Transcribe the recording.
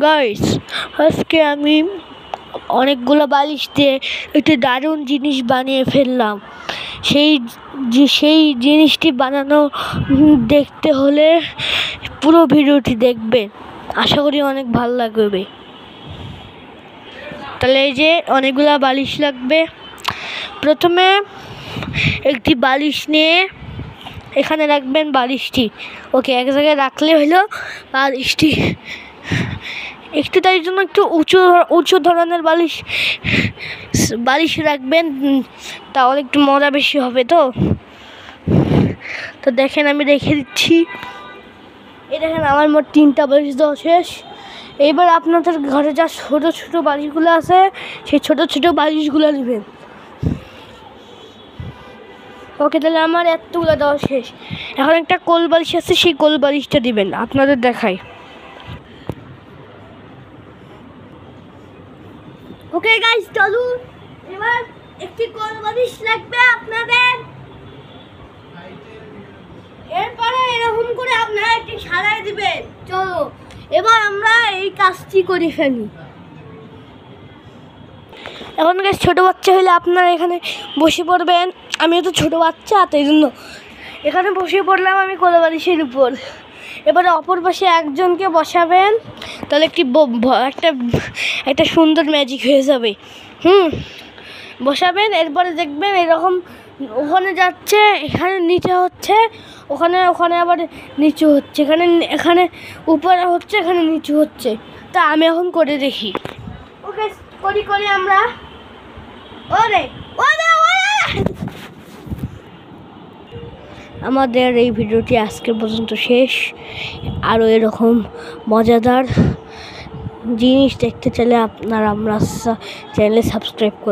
Guys, আজকে আমি অনেকগুলো বালিশ দিয়ে একটি দারুণ জিনিস বানিয়ে ফেললাম। সেই জিনিসটি বানানো দেখতে হলে পুরো ভিডিওটি দেখবেন, আশা করি অনেক ভালো লাগবে। তাহলে এই যে অনেকগুলো বালিশ লাগবে। প্রথমে একটি বালিশ নিয়ে এখানে রাখবেন বালিশটি। ওকে, এক জায়গায় রাখলে হলো বালিশটি। একটু তাই জন্য একটু উঁচু ধরনের বালিশ রাখবেন, তাহলে একটু মজা বেশি হবে। তো দেখেন, আমি রেখে দিচ্ছি। এই দেখেন, আমার মোট 3টা বালিশ দেওয়া শেষ। এইবার আপনাদের ঘরে যা ছোট ছোট বালিশগুলো আছে, সেই ছোট ছোট বালিশগুলো নেবেন। ওকে, তাহলে আমার এতগুলো দেওয়া শেষ। এখন একটা কোল বালিশ আছে, সেই কোল বালিশটা দিবেন। আপনাদের দেখাই। ওকে গাইস, চলুন। এবার একটি কোল বালিশ লাগবে আপনাদের। এরপরে এরকম করে আপনারা একটি সারাই দিবেন। চলো, এবার আমরা এই কাজটি করে ফেলি। এখন গাইস, ছোট বাচ্চা হলে আপনারা এখানে বসে পড়বেন। আমিও তো ছোট বাচ্চা, তাই জন্য এখানে বসে পড়লাম আমি কোল বালিশের উপর। এবারে অপর পাশে একজনকে বসাবেন, তাহলে একটা সুন্দর ম্যাজিক হয়ে যাবে। বসাবেন, এরপরে দেখবেন এরকম ওখানে যাচ্ছে, এখানে নিচে হচ্ছে, ওখানে আবার নিচু হচ্ছে, এখানে উপরে হচ্ছে, এখানে নিচু হচ্ছে। তা আমি এখন করে দেখি। ওকে, করি আমরা। আমাদের এই ভিডিওটি আজকের পর্যন্ত শেষ। আরও এরকম মজাদার জিনিস দেখতে চাইলে আপনারা আমরা চ্যানেলে সাবস্ক্রাইব করবেন।